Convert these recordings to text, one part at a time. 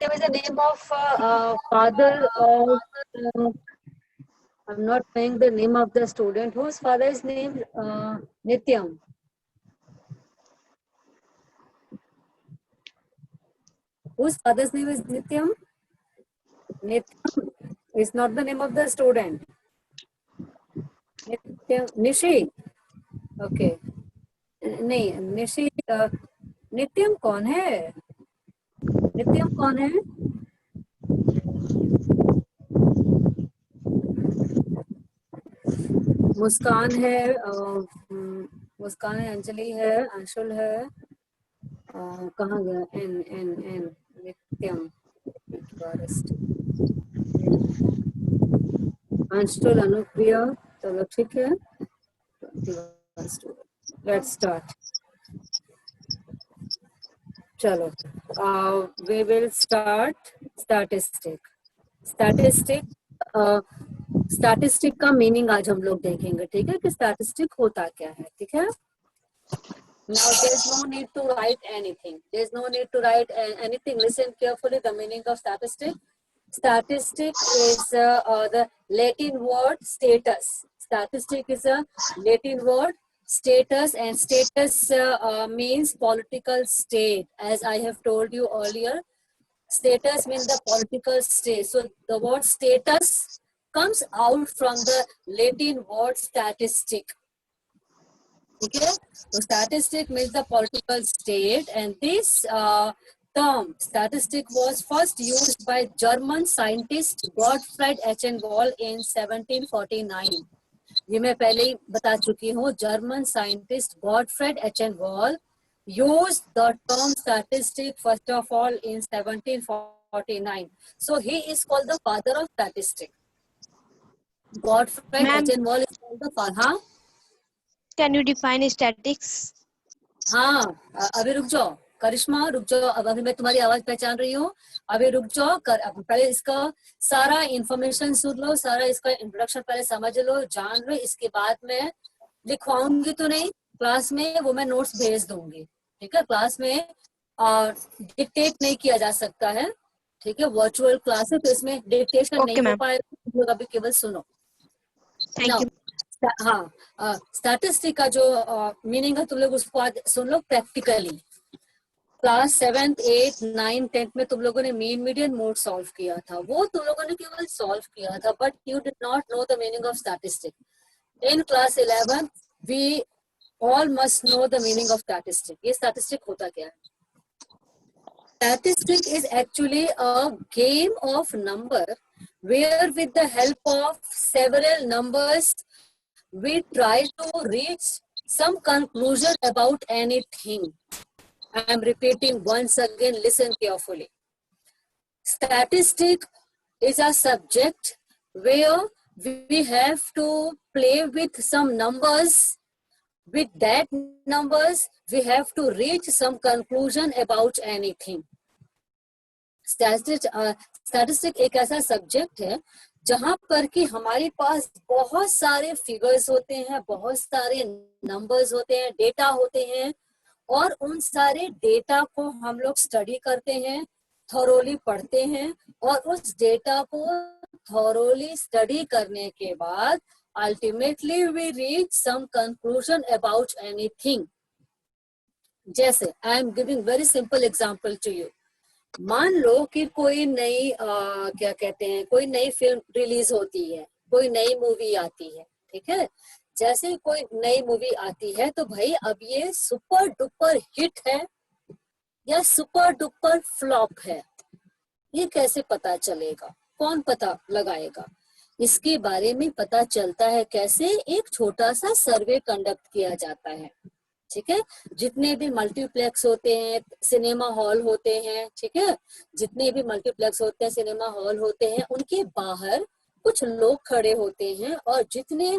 There is a name of father of. I'm not saying the name of the student whose father is named Nityam. Whose father's name is Nityam? Nityam is not the name of the student. Nityam, Nishi. Okay. नहीं निशी नित्यम कौन है? नित्यम कौन है? मुस्कान है, मुस्कान है, अंजलि है, अंशुल है, कहाँ गया? एन एन एन नित्यम, अंशुल, अनुप्रिया, चलो ठीक है. Let's start. चलो, we will start statistic. Statistic का मीनिंग आज हम लोग देखेंगे, ठीक है, कि स्टैटिस्टिक होता क्या है, ठीक है. Now there is no need to write anything. There is no need to write anything. Listen carefully. The meaning of statistic. Statistic is the Latin word status. Statistic is a Latin word status, and status means political state. As I have told you earlier, status means the political state. So the word status comes out from the Latin word statistic. Okay, so statistic means the political state, and this term statistic was first used by German scientist Gottfried Eichenwald in 1749. ये मैं पहले ही बता चुकी हूँ. German scientist Gottfried Eichenwald used the term statistic first of all in 1749. So he is called the father of statistics. Gottfried Eichenwald is called the father. Can you define statistics? हाँ, अभी रुक जाओ करिश्मा, रुक जाओ. अब अभी मैं तुम्हारी आवाज पहचान रही हूँ. अभी रुक जाओ. पहले इसका सारा इंफॉर्मेशन सुन लो, सारा इसका इंट्रोडक्शन पहले समझ लो, जान लो. इसके बाद में लिखवाऊंगी तो नहीं, क्लास में वो मैं नोट्स भेज दूंगी, ठीक है. क्लास में डिक्टेट नहीं किया जा सकता है, ठीक है. वर्चुअल क्लास है तो इसमें डिक्टेशन नहीं हो पाएगा. तुम लोग अभी केवल सुनो. Thank you. हाँ, स्टैटिस्टिक का जो मीनिंग है तुम लोग उसको आज सुन लो practically. Class 7th 8th 9th 10th में तुम लोगों ने मीन मीडियन मोड सॉल्व किया था, वो तुम लोगों ने केवल सॉल्व किया था, but you did not know the meaning of statistic. In class 11 we all must know the meaning of statistic. ये स्टैटिस्टिक होता क्या है? Statistic is actually a game of number where with the help of several numbers we try to reach some conclusion about anything. I am repeating once again, listen carefully. Statistic is a subject where we have to play with some numbers. With that numbers, we have to reach some conclusion about anything. Statistic एक ऐसा subject है जहां पर कि हमारे पास बहुत सारे figures होते हैं, बहुत सारे नंबर्स होते हैं, डेटा होते हैं, और उन सारे डेटा को हम लोग स्टडी करते हैं, थॉरोली पढ़ते हैं, और उस डेटा को थॉरोली स्टडी करने के बाद ultimately we reach some conclusion about anything. जैसे I am giving very simple example to you. मान लो कि कोई नई क्या कहते हैं, कोई नई फिल्म रिलीज होती है, कोई नई मूवी आती है, ठीक है. जैसे कोई नई मूवी आती है तो भाई अब ये सुपर डुपर हिट है या सुपर डुपर फ्लॉप है, ये कैसे पता चलेगा? कौन पता लगाएगा? इसके बारे में पता चलता है कैसे? एक छोटा सा सर्वे कंडक्ट किया जाता है, ठीक है. जितने भी मल्टीप्लेक्स होते हैं, सिनेमा हॉल होते हैं, ठीक है, जितने भी मल्टीप्लेक्स होते हैं, सिनेमा हॉल होते हैं, उनके बाहर कुछ लोग खड़े होते हैं, और जितने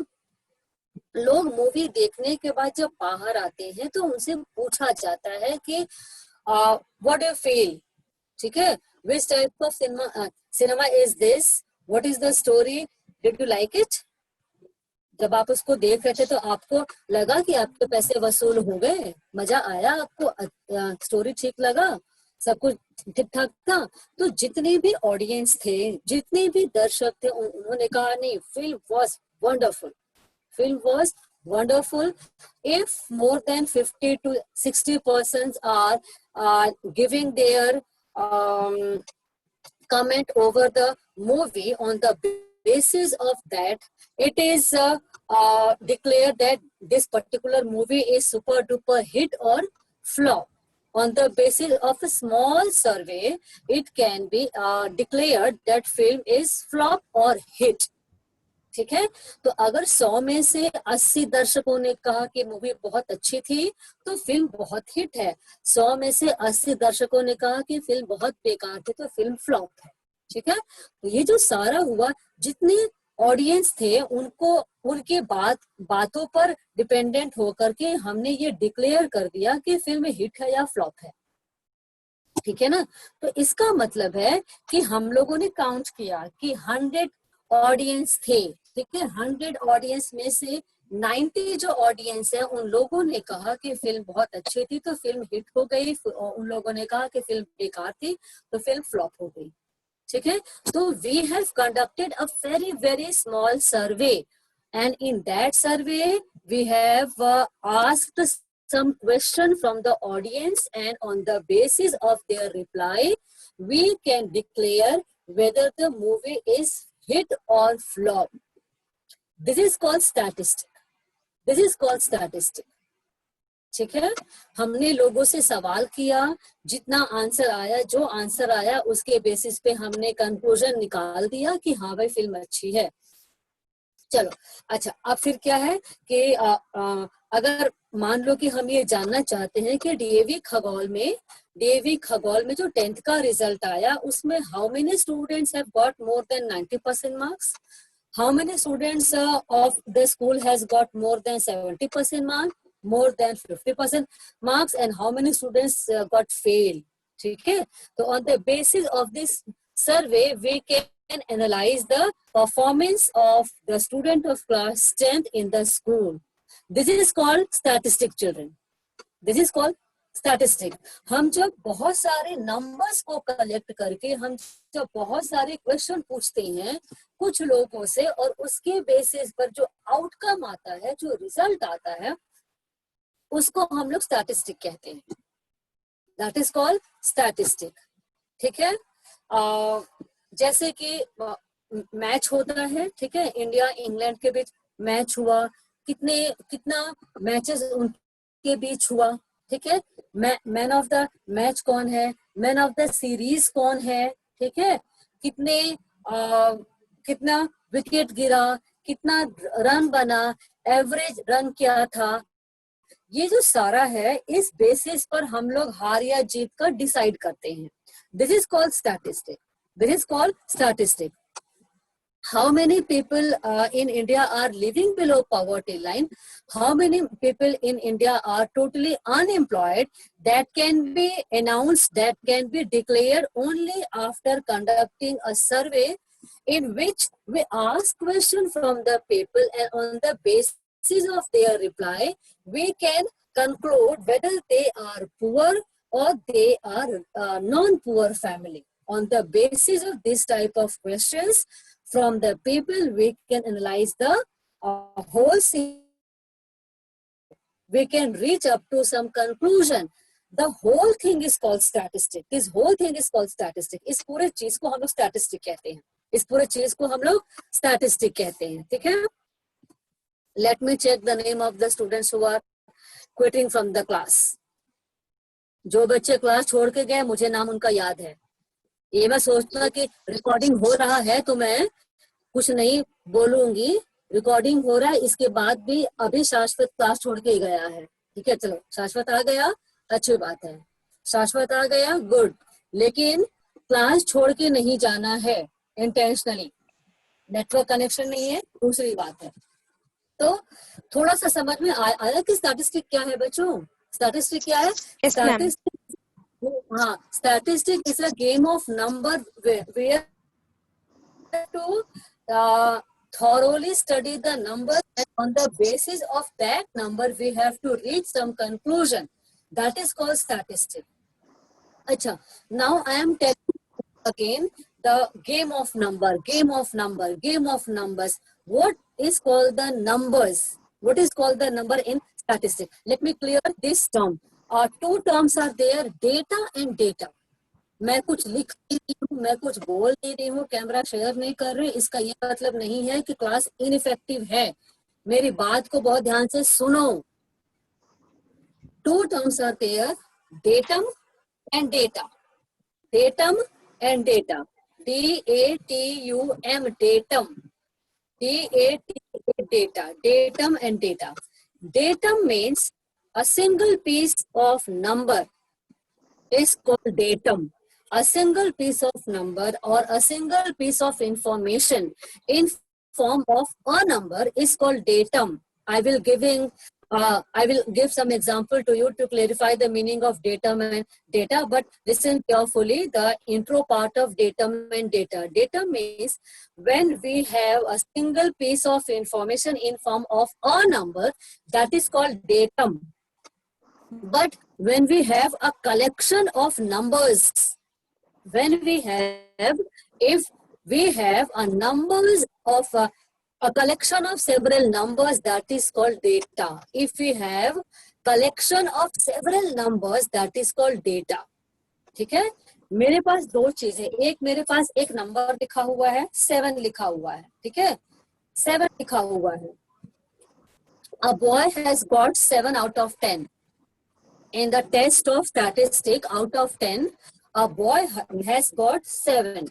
लोग मूवी देखने के बाद जब बाहर आते हैं तो उनसे पूछा जाता है कि व्हाट डू यू फील, ठीक है, which type of cinema is this, what is the story, did you like it. जब आप उसको देख रहे थे तो आपको लगा कि आपके पैसे वसूल हो गए, मजा आया आपको, स्टोरी ठीक लगा, सब कुछ ठीक ठाक था। तो जितने भी ऑडियंस थे, जितने भी दर्शक थे, उन्होंने कहा नहीं, film was wonderful, film was wonderful. If more than 50 to 60% are giving their um, comment over the movie, on the basis of that, it is declared that this particular movie is super duper hit or flop. On the basis of a small survey, it can be declared that film is flop or hit. ठीक है। तो अगर 100 में से 80 दर्शकों ने कहा कि मूवी बहुत अच्छी थी, तो फिल्म बहुत हिट है। 100 में से 80 दर्शकों ने कहा कि फिल्म बहुत बेकार थी, तो फिल्म फ्लॉप है। ठीक है। तो ये जो सारा हुआ, जितने ऑडियंस थे उनको उनके बातों पर डिपेंडेंट होकर के हमने ये डिक्लेयर कर दिया कि फिल्म हिट है या फ्लॉप है। ठीक है ना। तो इसका मतलब है कि हम लोगों ने काउंट किया कि 100 ऑडियंस थे। ठीक है। 100 ऑडियंस में से 90 जो ऑडियंस है, उन लोगों ने कहा कि फिल्म बहुत अच्छी थी, तो फिल्म हिट हो गई। उन लोगों ने कहा कि फिल्म बेकार थी, तो फिल्म फ्लॉप हो गई। ठीक है। तो we have conducted a very very small survey, and in that survey we have asked some question from the audience, and on the basis of their reply we can declare whether the movie is hit or flop. This is called statistic. This is called statistic. ठीक है। हमने लोगों से सवाल किया, जितना answer आया, जो आंसर आया उसके बेसिस पे हमने कंक्लूजन निकाल दिया कि हाँ भाई फिल्म अच्छी है। चलो अच्छा, अब फिर क्या है कि अगर मान लो कि हम ये जानना चाहते हैं कि डीएवी खगोल में जो 10th का रिजल्ट आया, उसमें how many students have got more than 90% marks, how many students of the school has got more than 70% marks, more than 50% marks, and how many students got failed. ठीक है। तो on the basis of this survey we can analyze the performance of the student of class 10th in the school. This is called statistic, children. This is called statistic. हम जब बहुत सारे numbers को collect करके हम जब बहुत सारे क्वेश्चन पूछते हैं कुछ लोगों से, और उसके बेसिस पर जो आउटकम आता है, जो रिजल्ट आता है, उसको हम लोग स्टैटिस्टिक कहते हैं। That is called statistic. ठीक है। जैसे कि मैच होता है, ठीक है, इंडिया इंग्लैंड के बीच मैच हुआ, कितना मैचेस उनके बीच हुआ। ठीक है। मैन ऑफ द मैच कौन है, मैन ऑफ द सीरीज कौन है, ठीक है, कितना विकेट गिरा, कितना रन बना, एवरेज रन क्या था, ये जो सारा है, इस बेसिस पर हम लोग हार या जीत का डिसाइड करते हैं। This is called statistic. This is called statistic. How many people in India are living below poverty line? How many people in India are totally unemployed? That can be announced, that can be declared only after conducting a survey in which we ask questions from the people, and on the basis of their reply, we can conclude whether they are poor or they are non-poor family. On the basis of this type of questions from the people, we can analyze the whole scene. We can reach up to some conclusion. The whole thing is called statistic. This whole thing is called statistic. इस पूरे चीज को हम लोग statistic कहते हैं। इस पूरे चीज को हम लोग statistic कहते हैं। ठीक है। Let me check the name of the students who are quitting from the class. जो बच्चे क्लास छोड़ के गए, मुझे नाम उनका याद है। ये मैं सोचता कि रिकॉर्डिंग हो रहा है तो मैं कुछ नहीं बोलूंगी, रिकॉर्डिंग हो रहा है, इसके बाद भी अभी शाश्वत क्लास छोड़ के गया है। ठीक है। चलो, शाश्वत आ गया, अच्छी बात है, शाश्वत आ गया, गुड। लेकिन क्लास छोड़ के नहीं जाना है इंटेंशनली, नेटवर्क कनेक्शन नहीं है, दूसरी बात है। तो थोड़ा सा समझ में आया कि स्टैटिस्टिक क्या है बच्चों? स्टैटिस्टिक क्या है? Yes, ma'am. हाँ, statistic is a game of number where to thoroughly study the number, and on the basis of that number we have to reach some conclusion. That is called statistic. अच्छा, now I am telling again the game of numbers. What is called the numbers? What is called the number in statistics? Let me clear this term. Two terms are there, data and data. मैं कुछ लिख नहीं रही हूँ, मैं कुछ बोल नहीं रही हूँ, कैमरा शेयर नहीं कर रही, इसका ये मतलब नहीं है कि क्लास इनइफेक्टिव है. मेरी बात को बहुत ध्यान से सुनो. Two terms are there, datum and data. Datum and data. D-A-T-U-M, datum. D-A-T-A, data. Datum and data. Datum means a single piece of number is called datum. A single piece of number or a single piece of information in form of a number is called datum. I will give some example to you to clarify the meaning of datum and data, but listen carefully the intro part of datum and data. Datum means when we have a single piece of information in form of a number, that is called datum. But when we have a collection of numbers, if we have a numbers of a collection of several numbers, that is called data. If we have collection of several numbers, that is called data. ठीक है. मेरे पास दो चीजें, एक मेरे पास एक number लिखा हुआ है, 7 लिखा हुआ है. ठीक है, 7 लिखा हुआ है. A boy has got 7 out of 10. In the test of statistics, out of 10, a boy has got 7.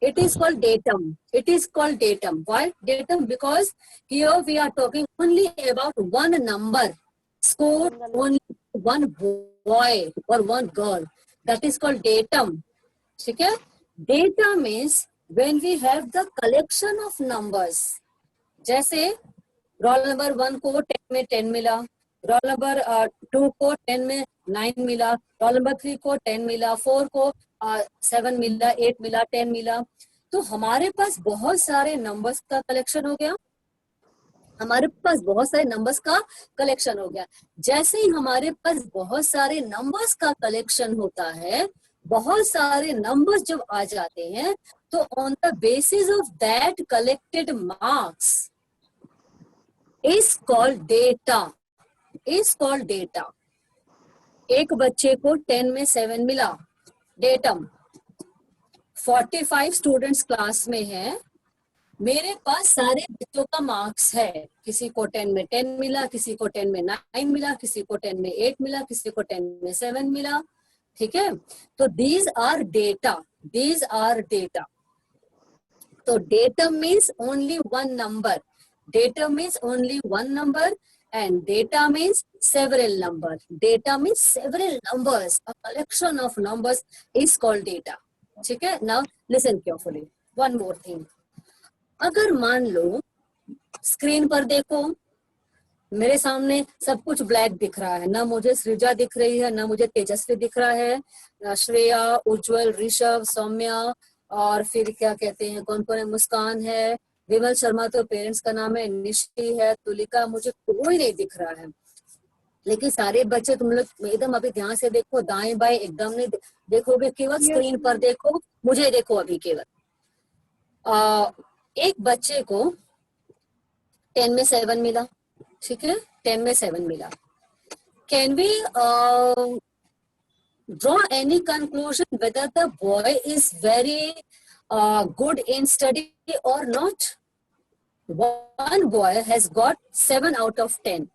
It is called datum. It is called datum. Why datum? Because here we are talking only about one number scored only one boy or one girl. That is called datum. Okay? Data means when we have the collection of numbers. जैसे roll number 1 को 10 में 10 मिला, roll number 2 को 10 में 9 मिला, roll number 3 को 10 मिला, 4 को 7 मिला, 8 मिला, 10 मिला. तो हमारे पास बहुत सारे नंबर्स का कलेक्शन हो गया. हमारे पास बहुत सारे नंबर्स का कलेक्शन हो गया. जैसे ही हमारे पास बहुत सारे नंबर्स का कलेक्शन होता है, बहुत सारे नंबर्स जब आ जाते हैं, तो on the basis of that collected marks is called data. Is called data. एक बच्चे को 10 में 7 मिला, datum. 45 स्टूडेंट्स क्लास में है, मेरे पास सारे बच्चों का मार्क्स है. किसी को 10 में 10 मिला, किसी को 10 में 9 मिला, किसी को 10 में 8 मिला, किसी को 10 में 7 मिला. ठीक है. तो these are data. These are data. तो datum means only one number. Data means only one number and data means several numbers. Data means several numbers. A collection of numbers is called data. ठीक है. Now listen carefully. One more thing. अगर मान लो screen पर देखो, मेरे सामने सब कुछ ब्लैक दिख रहा है, ना मुझे सृजा दिख रही है, ना मुझे तेजस्वी दिख रहा है, श्रेया, उज्जवल, ऋषभ, सौम्या और फिर क्या कहते हैं कौन कौन है, मुस्कान है, विमल शर्मा तो पेरेंट्स का नाम है, निशी है, तुलिका, मुझे कोई नहीं दिख रहा है. लेकिन सारे बच्चे तुम लोग एकदम अभी ध्यान से देखो, दाएं बाएं एकदम नहीं देखोगे, केवल स्क्रीन पर देखो, मुझे देखो अभी केवल. एक बच्चे को 10 में 7 मिला. ठीक है, 10 में 7 मिला. Can we draw any conclusion whether the boy is very good in study or not? One boy has got 7 out of 10.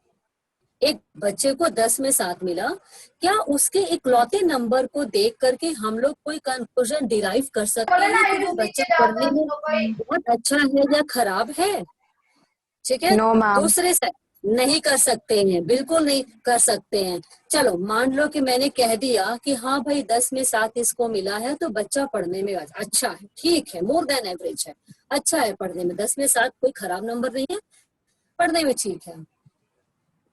एक बच्चे को 10 में 7 मिला. क्या उसके इकलौते नंबर को देख करके हम लोग कोई कंक्लूजन डिराइव कर सकते हैं कि वो बच्चा पढ़ने में बहुत अच्छा है या खराब है? ठीक है. No, ma'am. दूसरे से नहीं कर सकते हैं, बिल्कुल नहीं कर सकते हैं. चलो मान लो कि मैंने कह दिया कि हाँ भाई 10 में 7 इसको मिला है, तो बच्चा पढ़ने में अच्छा है, ठीक है, मोर देन एवरेज है, अच्छा है पढ़ने में. 10 में 7 कोई खराब नंबर नहीं है, पढ़ने में ठीक है.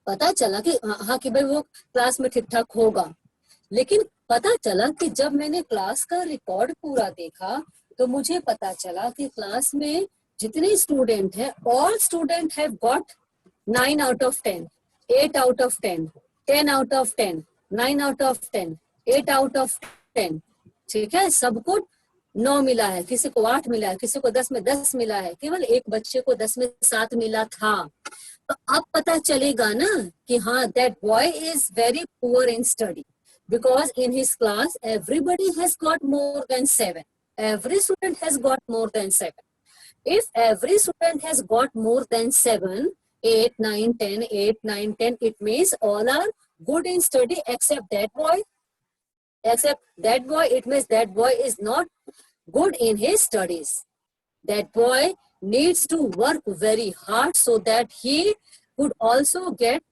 पता चला कि हाँ कि भाई वो क्लास में ठीक ठाक होगा. लेकिन पता चला कि जब मैंने क्लास का रिकॉर्ड पूरा देखा, तो मुझे पता चला कि क्लास में जितने स्टूडेंट हैं, all student have got 9 out of 10, 8 out of 10, 10 out of 10, 9 out of 10, 8 out of 10, ठीक है, सबको 9 मिला है, किसी को 8 मिला है, किसी को 10 में 10 मिला है, केवल एक बच्चे को 10 में 7 मिला था। तो अब पता चलेगा ना कि हाँ, that boy is very poor in study because in his class everybody has got more than 7. Every student has got more than 7. If every student has got more than 7, 8, 9, 10, 8, 9, 10, it means all are good in study except that boy. Except that boy, it means that boy is not good in his studies. That boy needs to work very hard so that he could also get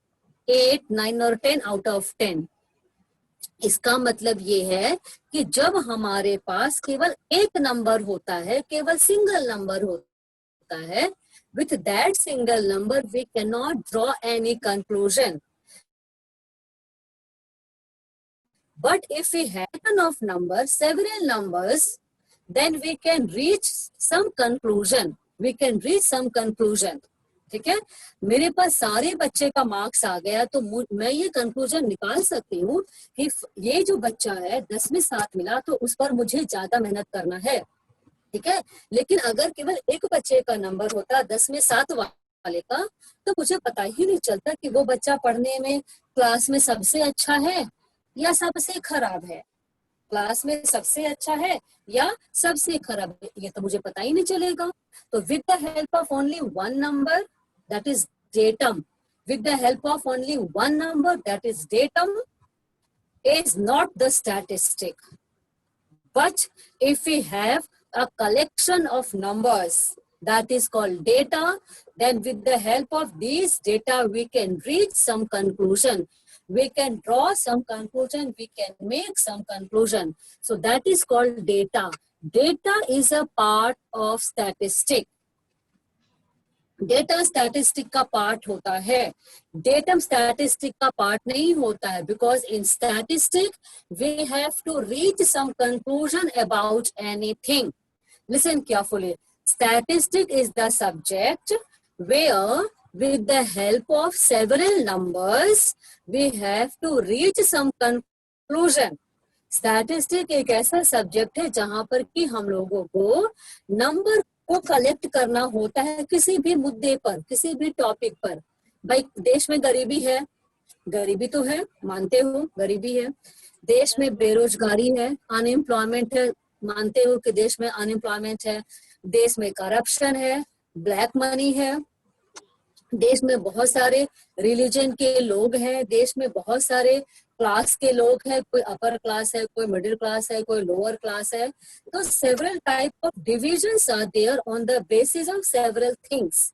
8, 9 or 10 out of 10. इसका मतलब ये है कि जब हमारे पास केवल एक number होता है, केवल सिंगल नंबर होता है, with that single number we cannot draw any conclusion. But if we have enough numbers, several numbers, then we can reach some conclusion. We can reach some conclusion. ठीक है, मेरे पास सारे बच्चे का मार्क्स आ गया तो मैं ये कंक्लूजन निकाल सकती हूँ कि ये जो बच्चा है 10 में 7 मिला तो उस पर मुझे ज्यादा मेहनत करना है, ठीक है। लेकिन अगर केवल एक बच्चे का नंबर होता 10 में 7 वाले का, तो मुझे पता ही नहीं चलता कि वो बच्चा पढ़ने में क्लास में सबसे अच्छा है या सबसे खराब है, क्लास में सबसे अच्छा है या सबसे खराब है, ये तो मुझे पता ही नहीं चलेगा। तो with the help of only one number, that is datum, with the help of only one number, that is datum, is not the statistic. But if we have a collection of numbers, that is called data, then with the help of these data we can reach some conclusion, we can draw some conclusion, we can make some conclusion. So that is called data. Data is a part of statistic. Data statistic का part होता है, datum statistic का part नहीं होता है, because in statistic we have to reach some conclusion about anything. Listen carefully. Statistic is the subject where with the help of several numbers we have to reach some conclusion. Statistic एक ऐसा subject है जहां पर कि हम लोगों को number को कलेक्ट करना होता है किसी भी मुद्दे पर, किसी भी टॉपिक पर. भाई देश में गरीबी है, गरीबी तो है, मानते हो गरीबी है. देश में बेरोजगारी है, अनएम्प्लॉयमेंट है, मानते हो कि देश में अनएम्प्लॉयमेंट है. देश में करप्शन है, ब्लैक मनी है. देश में बहुत सारे रिलीजन के लोग हैं, देश में बहुत सारे क्लास के लोग हैं, कोई अपर क्लास है, कोई मिडिल क्लास है, कोई लोअर क्लास है. तो several type of divisions are there on the basis of several things.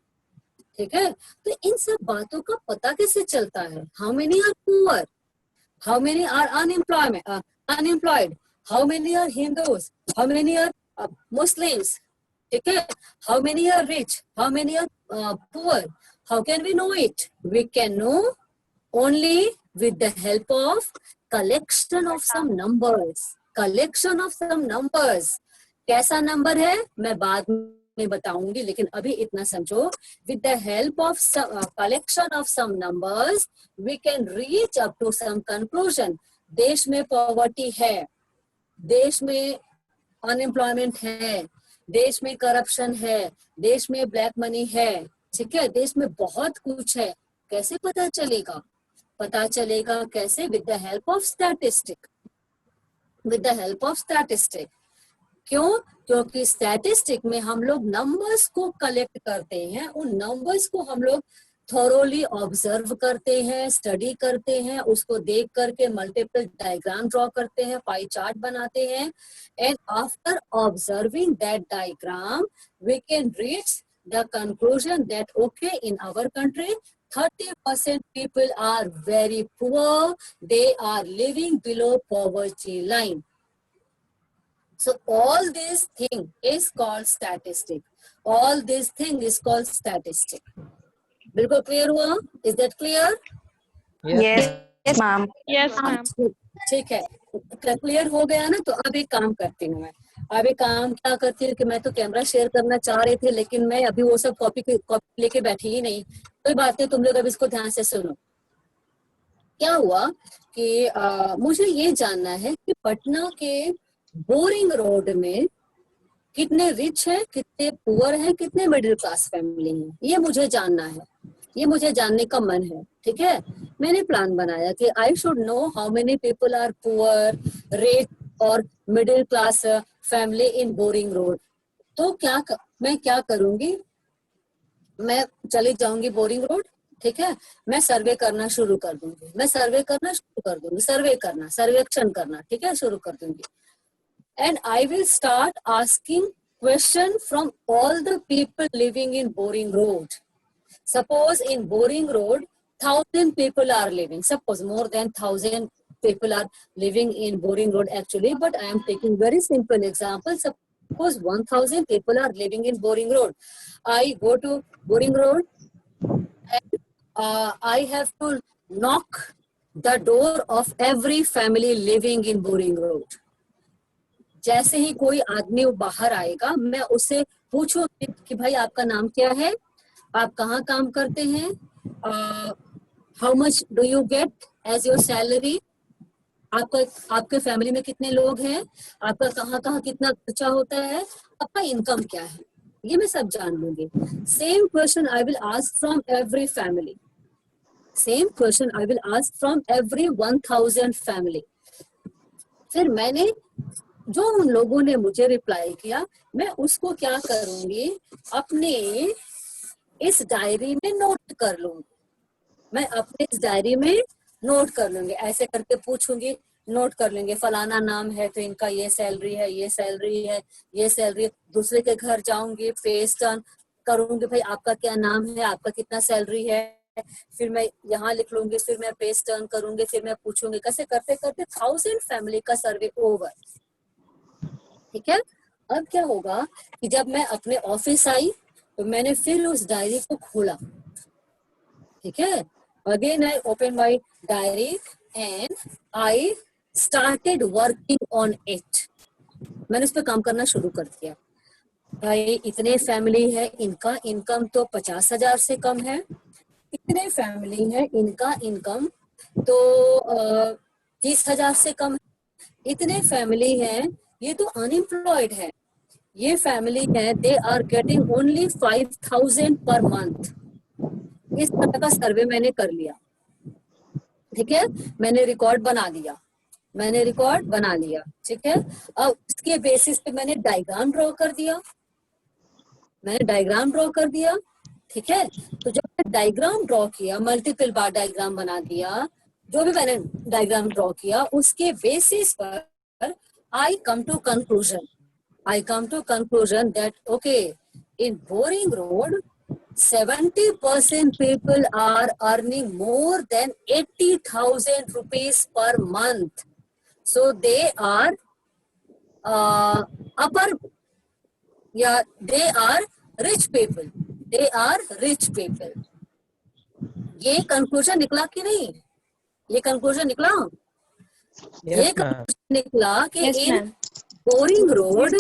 ठीक है, तो इन सब बातों का पता कैसे चलता है? How many are poor, how many are unemployed, how many are Hindus, how many are Muslims. ठीक है, how many are rich, how many are poor. How can we know it? We can know only with the help of collection of some numbers. Collection of some numbers. कैसा number है मैं बाद में बताऊंगी, लेकिन अभी इतना समझो. With the help of some collection of some numbers, we can reach up to some conclusion. देश में पॉवर्टी है, देश में अनएम्प्लॉयमेंट है, देश में करप्शन है, देश में ब्लैक मनी है. ठीक है, देश में बहुत कुछ है. कैसे पता चलेगा? पता चलेगा कैसे? With the help of statistic. With the help of statistic. क्यों? क्योंकि स्टैटिस्टिक में हम लोग नंबर्स को कलेक्ट करते हैं, उन नंबर्स को हम लोग थोरोली ऑब्जर्व करते हैं, स्टडी करते हैं, उसको देख करके मल्टीपल डायग्राम ड्रॉ करते हैं, पाई चार्ट बनाते हैं. And after observing that diagram we can reach the conclusion that okay, in our country 30% people are very poor, they are living below poverty line. So all this thing is called statistic. All this thing is called statistic. बिल्कुल clear हुआ? Is that clear? Yes ma'am. Yes ma'am. ठीक है, clear हो गया ना? तो अब एक काम करती हूँ मैं. अब एक काम क्या करती हूँ कि मैं तो कैमरा शेयर करना चाह रहे थे, लेकिन मैं अभी वो सब कॉपी लेके बैठी ही नहीं. कोई बात नहीं, तुम लोग अब इसको ध्यान से सुनो. क्या हुआ कि मुझे ये जानना है कि पटना के बोरिंग रोड में कितने रिच है, कितने पुअर है, कितने मिडिल क्लास फैमिली है, ये मुझे जानना है, ये मुझे जानने का मन है। ठीक है, मैंने प्लान बनाया कि I should know how many people are poor, rich और middle class family in Boring Road. तो मैं क्या करूंगी, मैं चली जाऊंगी बोरिंग रोड। ठीक है, मैं सर्वे करना शुरू कर दूंगी, सर्वेक्षण करना, ठीक है, शुरू कर दूंगी। And I will start asking question from all the people living in Boring Road. Suppose in Boring Road, 1,000 people are living. Suppose more than 1,000 people are living in Boring Road actually, but I am taking very simple example. Suppose 1,000 people are living in Boring Road. I go to Boring Road and I have to knock the door of every family living in Boring Road. जैसे ही कोई आदमी बाहर आएगा, मैं उससे पूछूंगी कि भाई आपका नाम क्या है, आप कहाँ काम करते हैं, how much do you get as your salary, आपके फैमिली में कितने लोग हैं, आपका कहाँ कहाँ कितना खर्चा होता है, आपका इनकम क्या है, ये मैं सब जान लूंगी। Same question I will ask from every family, same question I will ask from every 1,000 family. फिर मैंने जो उन लोगों ने मुझे रिप्लाई किया, मैं उसको क्या करूंगी, अपने इस डायरी में नोट कर लूंगी, मैं अपने इस डायरी में नोट कर लूंगी, ऐसे करके पूछूंगी, नोट कर लेंगे, फलाना नाम है तो इनका ये सैलरी है, ये सैलरी है, ये सैलरी। दूसरे के घर जाऊंगी, पेज टर्न करूंगी, भाई आपका क्या नाम है, आपका कितना सैलरी है, फिर मैं यहाँ लिख लूंगी, फिर मैं पेज टर्न करूंगी, फिर मैं पूछूंगी, कैसे करते करते 1,000 फैमिली का सर्वे ओवर। ठीक है, अब क्या होगा कि जब मैं अपने ऑफिस आई तो मैंने फिर उस डायरी को खोला। ठीक है, again I open my diary and I started working on it. मैंने उस पर काम करना शुरू कर दिया। भाई इतने फैमिली है, इनका इनकम तो 50,000 से कम है, इतने फैमिली है, इनका इनकम तो 30,000 से कम है, इतने फैमिली है, ये तो अनएम्प्लॉयड है, ये फैमिली है, they are getting only 5,000 per month. इस तरह का सर्वे मैंने कर लिया। ठीक है, मैंने रिकॉर्ड बना लिया, ठीक है। अब इसके बेसिस पे मैंने डायग्राम ड्रॉ कर दिया, ठीक है। तो जब मैं डायग्राम ड्रॉ किया, मल्टीपल बार डायग्राम बना दिया, जो भी मैंने डायग्राम ड्रॉ किया, उसके बेसिस पर I come to conclusion that okay, in Boring Road, 70% people are earning more than 80,000 rupees per month. So they are they are rich people. ये कंक्लूजन निकला कि नहीं? ये कंक्लूजन निकला? ये कंक्लूजन निकला कि इन Boring Road,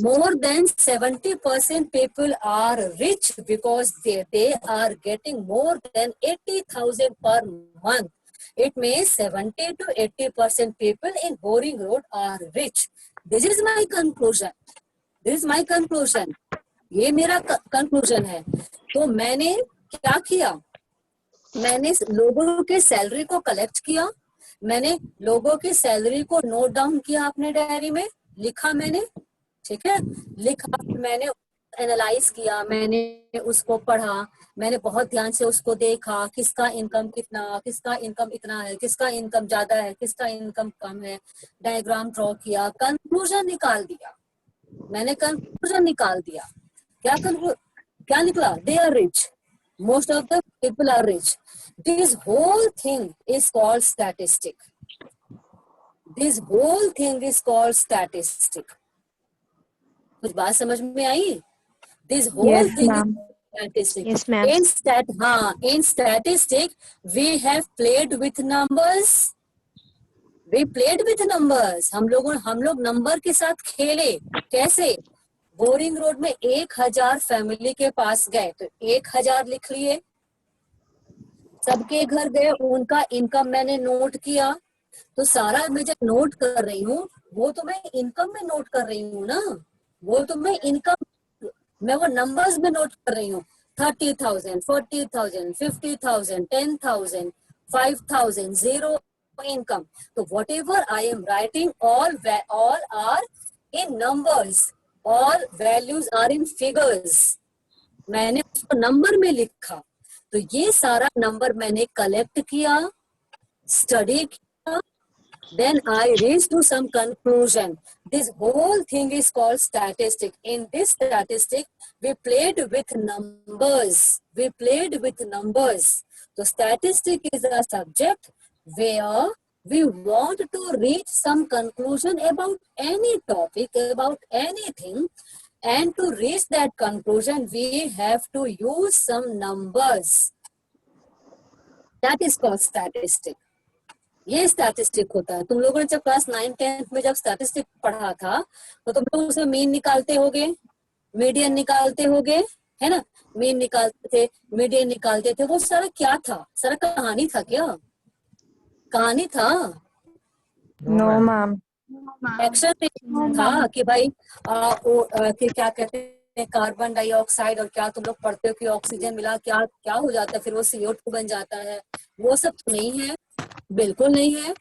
more than 70% people are rich because they are getting more than 80,000 per month. It means 70 to 80% people in Boring Road are rich. This is my conclusion. ये मेरा कंक्लूजन है। तो मैंने क्या किया, मैंने लोगों के सैलरी को कलेक्ट किया, मैंने लोगों की सैलरी को नोट डाउन किया अपने डायरी में, लिखा मैंने, ठीक है, लिखा, मैंने एनालाइज किया, मैंने उसको पढ़ा, मैंने बहुत ध्यान से उसको देखा, किसका इनकम कितना, किसका इनकम इतना है, किसका इनकम ज्यादा है, किसका इनकम कम है, डायग्राम ड्रॉ किया, कंक्लूजन निकाल दिया। क्या निकला? They are rich, most of the people are rich. This whole thing is called statistic. कुछ बात समझ में आई? This whole thing is statistic. Yes, ma'am. In statistic, we have played with numbers. हम लोग नंबर के साथ खेले। कैसे? बोरिंग रोड में 1,000 फैमिली के पास गए तो 1,000 लिख लिए, सबके घर गए, उनका इनकम मैंने नोट किया, तो सारा मैं जब नोट कर रही हूँ वो तो मैं इनकम में नोट कर रही हूँ ना, वो तो मैं इनकम, मैं वो नंबर्स में नोट कर रही हूँ। 30,000, 40,000, 50,000, 10,000, 5,000, zero income. So whatever I am writing, all are in numbers, all values are in figures. मैंने उसको नंबर में लिखा, तो ये सारा नंबर मैंने कलेक्ट किया, स्टडी किया, then I reached to some conclusion. This whole thing is called statistic. In this statistic, we played with numbers. We played with numbers. So statistic is a subject where we want to reach some conclusion about any topic, about anything. And to reach that conclusion, we have to use some numbers. That is called statistic. ये statistic होता है। तुम लोगों ने जब class 9-10 में जब statistic पढ़ा था तो तुम लोग उसमें मीन निकालते होगे, मीडियन निकालते होगे, है ना, मीन निकालते थे, मीडियन निकालते थे, वो सारा क्या था, सारा कहानी था क्या, कहानी था? No, ma'am. एक्शन था कि भाई कि क्या कहते हैं कार्बन डाइऑक्साइड, और क्या तुम लोग पढ़ते हो कि ऑक्सीजन मिला क्या क्या हो जाता है, फिर वो CO2 बन जाता है, वो सब तो नहीं है, बिल्कुल नहीं है।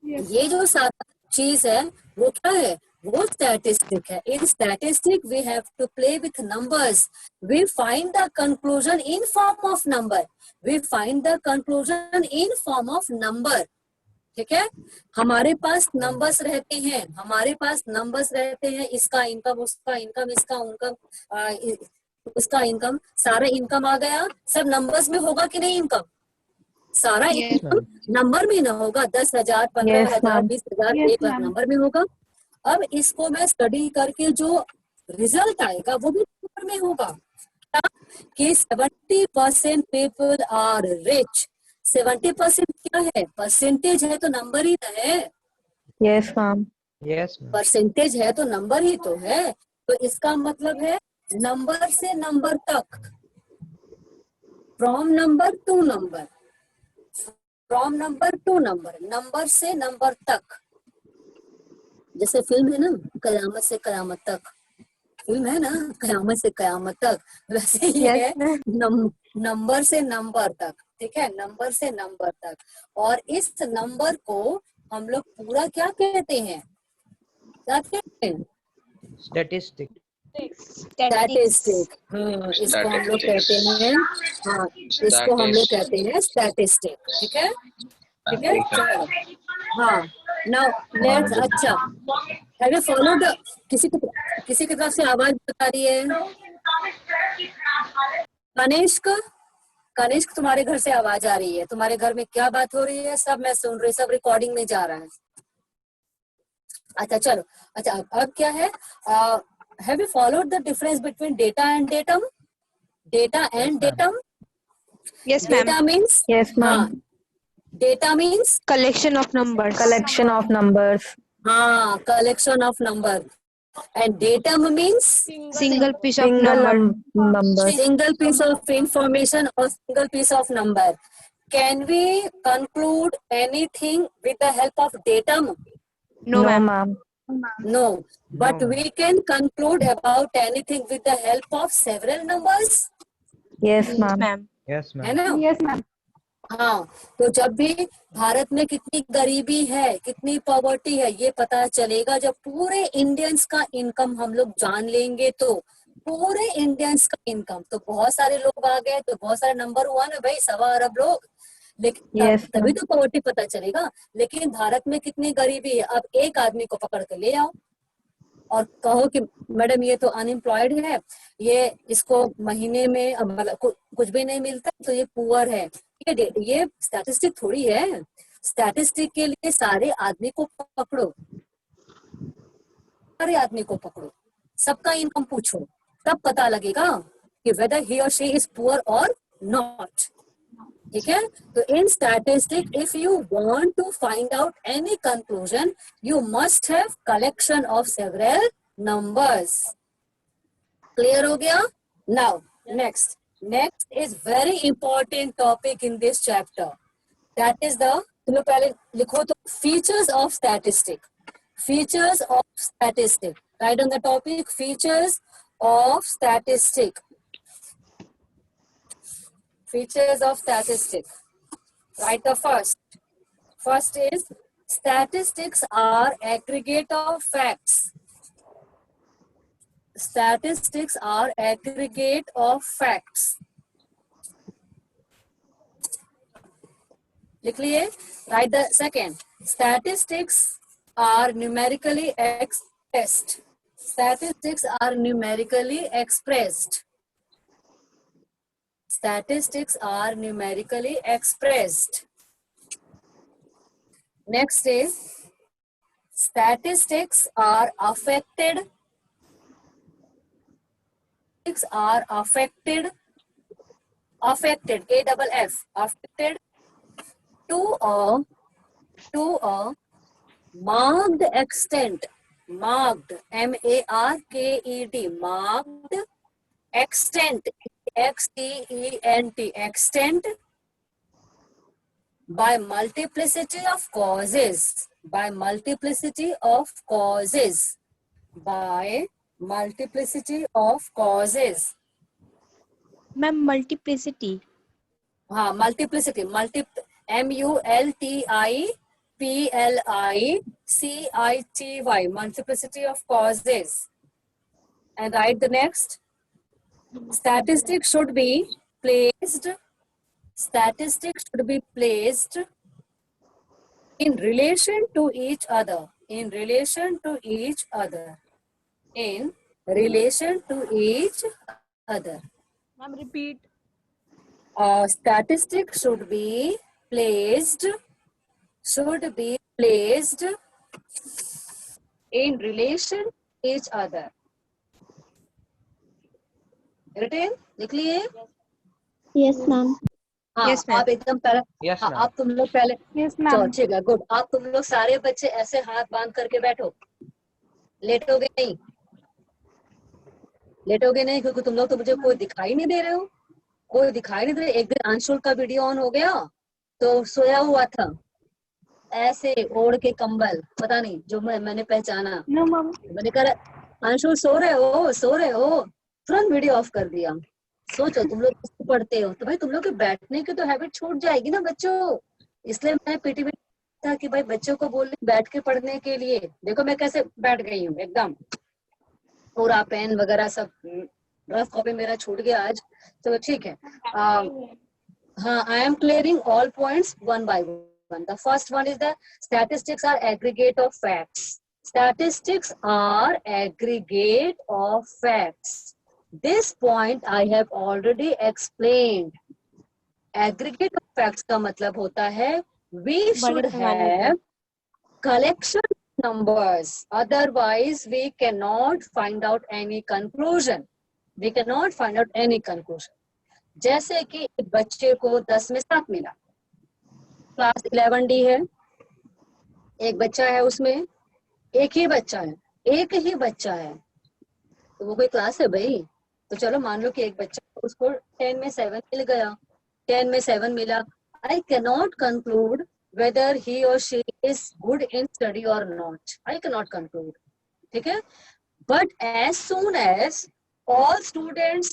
ये जो सारा चीज है वो क्या है, वो स्टैटिस्टिक है। In statistic we have to play with numbers, we find the conclusion in form of number, we find the conclusion in form of number. ठीक है, हमारे पास नंबर्स रहते हैं, हमारे पास नंबर्स रहते हैं, इसका इनकम, उसका इनकम, इसका इनकम, उसका इनकम, सारा इनकम आ गया, सब नंबर्स में होगा कि नहीं इनकम, सारा इनकम नंबर में ना होगा, 10,000, 15,000, 20,000, 1 लाख नंबर में होगा। अब इसको मैं स्टडी करके जो रिजल्ट आएगा वो भी नंबर में होगा कि 70% पीपल आर रिच। 70% क्या है, परसेंटेज है तो नंबर ही तो है। Yes, ma'am. Yes, ma'am. Percentage है तो नंबर ही तो है, तो इसका मतलब है नंबर से नंबर तक, from number two number, from number two number, number से नंबर तक। जैसे फिल्म है ना कयामत से कयामत तक, फिल्म है ना कयामत से कयामत तक, वैसे ही है नंबर से नंबर तक। ठीक है, नंबर से नंबर तक। और इस नंबर को हम लोग पूरा क्या कहते हैं, क्या कहते हैं, Statistic. स्टैटिस्टिक। हाँ, इसको हम लोग कहते हैं, हाँ इसको हम लोग कहते हैं स्टैटिस्टिक। ठीक है, ठीक है, चलो हाँ, नाउ लेट्स, अच्छा हैव यू फॉलोड, किसी की तरफ से आवाज बता रही है, कनिष्क, कनिष्क तुम्हारे घर से आवाज आ रही है, तुम्हारे घर में क्या बात हो रही है, सब मैं सुन रही, सब रिकॉर्डिंग में जा रहा है। अच्छा चलो, अच्छा अब क्या है, have you followed the difference between data and datum? Data and datum? Yes, ma'am. Data means, Yes, ma'am. हाँ, data means Collection of numbers. Collection of numbers. हाँ, collection of number, and datum means Single piece of Single number. numbers. single piece of information or single piece of number. Can we conclude anything with the help of datum? No, ma'am. ma'am. No, but No. we can conclude about anything with the help of several numbers. Yes, ma'am. Ma'am. Yes, है ma'am. ना? Yes, ma'am. हाँ, तो जब भी भारत में कितनी गरीबी है, कितनी पॉवर्टी है, ये पता चलेगा जब पूरे इंडियंस का इनकम हम लोग जान लेंगे। तो पूरे इंडियंस का इनकम, तो बहुत सारे लोग आ गए, तो बहुत सारे नंबर हुआ ना भाई, 1.25 अरब लोग, लेकिन Yes, तभी ma'am. तो पॉवर्टी पता चलेगा। लेकिन भारत में कितनी गरीबी है, अब एक आदमी को पकड़ के ले आओ और कहो कि मैडम ये तो अनएम्प्लॉयड है, ये इसको महीने में मतलब कुछ भी नहीं मिलता, तो ये पुअर है, ये स्टैटिस्टिक थोड़ी है। स्टैटिस्टिक के लिए सारे आदमी को पकड़ो, सारे आदमी को पकड़ो, सबका इनकम पूछो, तब पता लगेगा कि whether he or she is poor or not. ठीक है, तो in statistic if you want to find out any conclusion, you must have collection of several numbers. Clear हो गया? Now next, Next is very important topic in this chapter. That is the, तुम लोग पहले लिखो तो features of statistic. Features of statistic. Write on the topic features of statistic. Features of statistic. Write the first. First is statistics are aggregate of facts. Statistics are aggregate of facts. लिख लिए. Write the second. Statistics are numerically expressed. Statistics are numerically expressed. Statistics are numerically expressed. Next is statistics are affected. Statistics are affected. Affected. AFF. Affected to a marked extent. Marked. MARKED. Marked extent. XTENT. Extent. By multiplicity of causes. By multiplicity of causes. By multiplicity of causes. Ma'am, multiplicity. हाँ, multiplicity. MULTIPLICITY. Multiplicity of causes. And write the next. Statistics should be placed. Statistics should be placed in relation to each other. In relation to each other. In relation to each other. Ma'am, repeat. Statistics should be placed in relation to each other. Written? लिख लिए? Yes, ma'am. हाँ, Yes, ma'am. आप एकदम पहले. Yes, हाँ, ma'am. आप तुम लोग पहले. Yes, चलो ठीक है, गुड. आप तुम लोग सारे बच्चे ऐसे हाथ बांध करके बैठो. लेटोगे नहीं. लेटोगे नहीं क्योंकि तुम लोग तो मुझे कोई दिखाई नहीं दे रहे हो. कोई दिखाई नहीं दे रहे. एक दिन अंशुल का वीडियो ऑन हो गया तो सोया हुआ था ऐसे ओढ़ के कंबल. पता नहीं जो मैंने पहचाना. No, ma'am. मैंने कहा अंशुल सो रहे हो. तुरंत वीडियो ऑफ कर दिया. सोचो तुम लोग किसको पढ़ते हो तो भाई तुम लोग के बैठने की तो हैबिट छूट जाएगी ना बच्चों. इसलिए मैं पीटी में था कि भाई बच्चों को बोल बैठ के पढ़ने के लिए. देखो मैं कैसे बैठ गई हूँ एकदम. पूरा पेन वगैरह सब. रफ कॉपी मेरा छूट गया आज तो ठीक है. हाँ, I am clearing all points one by one. The first one is the statistics are aggregate of facts. Statistics are aggregate of facts. This point I have already explained. Aggregate of facts का मतलब होता है we should have collection numbers. Otherwise we cannot find out any conclusion. We cannot find out any conclusion. जैसे कि एक बच्चे को 10 में 7 मिला. क्लास 11D है. एक बच्चा है उसमें. एक ही बच्चा है तो वो कोई क्लास है भाई. तो चलो मान लो कि एक बच्चा उसको 10 में 7 मिल गया. 10 में 7 मिला. I cannot conclude whether he or she is good in study or not. I cannot conclude. ठीक है. But as soon as all students,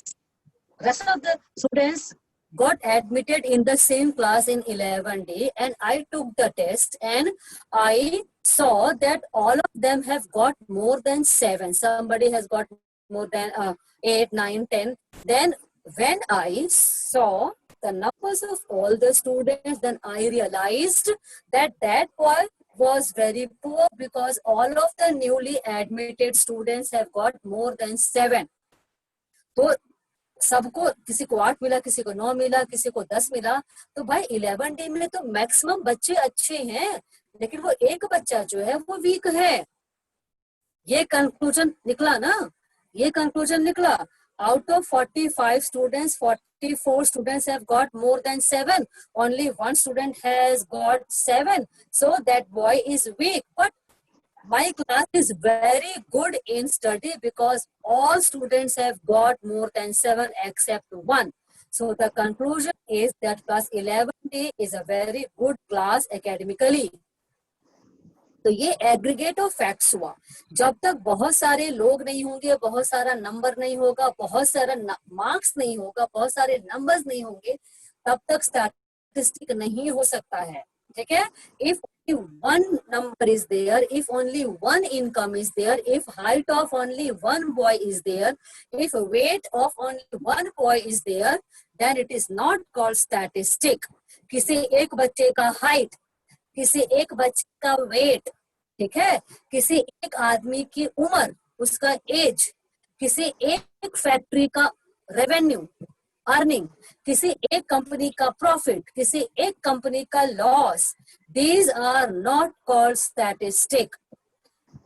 rest of the students got admitted in the same class in 11D and I took the test and I saw that all of them have got more than 7. Somebody has got more than 8, 9, 10. Then when I saw the numbers of all the students, then I realized that that boy was very poor because all of the newly admitted students have got more than 7. तो सबको किसी को 8 मिला, किसी को 9 मिला, किसी को 10 मिला. तो भाई 11D में तो मैक्सिमम बच्चे अच्छे हैं लेकिन वो एक बच्चा जो है वो वीक है. ये कंक्लूजन निकला ना. ये कंक्लूजन निकला. Out of 45 students, 44 students have got more than 7. Only one student has got 7. So that boy is weak. But my class is very good in study because all students have got more than 7 except one. So the conclusion is that class 11D is a very good class academically. तो ये aggregate of facts हुआ. जब तक बहुत सारे लोग नहीं होंगे, बहुत सारा नंबर नहीं होगा, बहुत सारा मार्क्स नहीं होगा, बहुत सारे नंबर्स नहीं होंगे, तब तक स्टैटिस्टिक नहीं हो सकता है. ठीक है. If one number is there, if only one income is there, if height of only one boy is there, if weight of only one boy is there, then it is not called statistic. किसी एक बच्चे का height, किसी एक बच्चे का wait, ठीक है, किसी एक आदमी की उम्र, उसका एज, किसी एक फैक्ट्री का रेवेन्यू अर्निंग, किसी एक कंपनी का प्रॉफिट, किसी एक कंपनी का loss, these are not called statistic.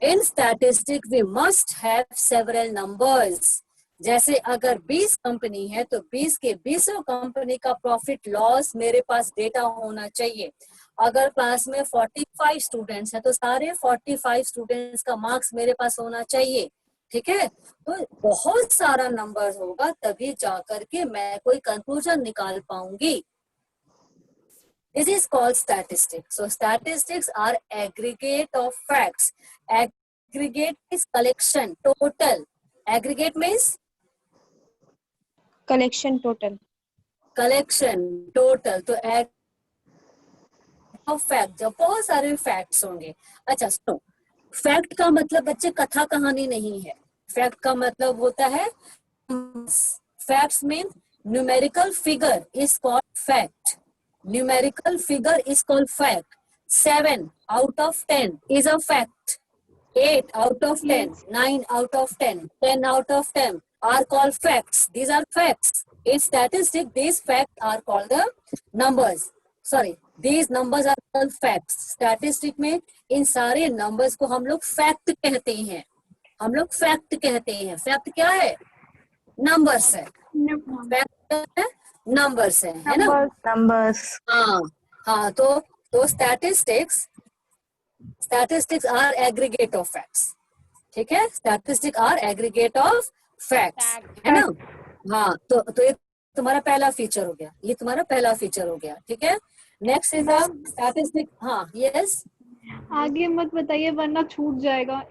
In statistic we must have several numbers. जैसे अगर 20 कंपनी है तो 20 के 20 कंपनी का प्रॉफिट लॉस मेरे पास डेटा होना चाहिए. अगर क्लास में 45 स्टूडेंट्स है तो सारे 45 स्टूडेंट्स का मार्क्स मेरे पास होना चाहिए. ठीक है. तो बहुत सारा नंबर होगा तभी जाकर के मैं कोई कंक्लूजन निकाल पाऊंगी. This is called statistics. So statistics are aggregate of facts. Aggregate is collection, total. Aggregate means collection total. collection, total. तो of fact, जब बहुत सारे facts होंगे. अच्छा सुनो, fact का मतलब बच्चे कथा कहानी नहीं है. Fact का मतलब होता है facts mean numerical figure is called fact. Numerical figure is called fact. 7 out of 10 is a fact. 8 out of 10, 9 out of 10, 10 out of 10 are called facts. These are facts. In statistics, these facts are called the numbers. Sorry, these numbers are called facts. Statistics में इन सारे numbers को हम लोग fact कहते हैं. हम लोग fact कहते हैं. Fact क्या है? Numbers है. Fact क्या है? Numbers है ना? Numbers. हाँ तो statistics are aggregate of facts. ठीक है. Statistics are aggregate of facts. है ना? हाँ तो ये तुम्हारा पहला फीचर हो गया. ये तुम्हारा पहला फीचर हो गया. ठीक है. Next is statistic. हाँ यस. आगे मत बताइए वरना छूट जाएगा.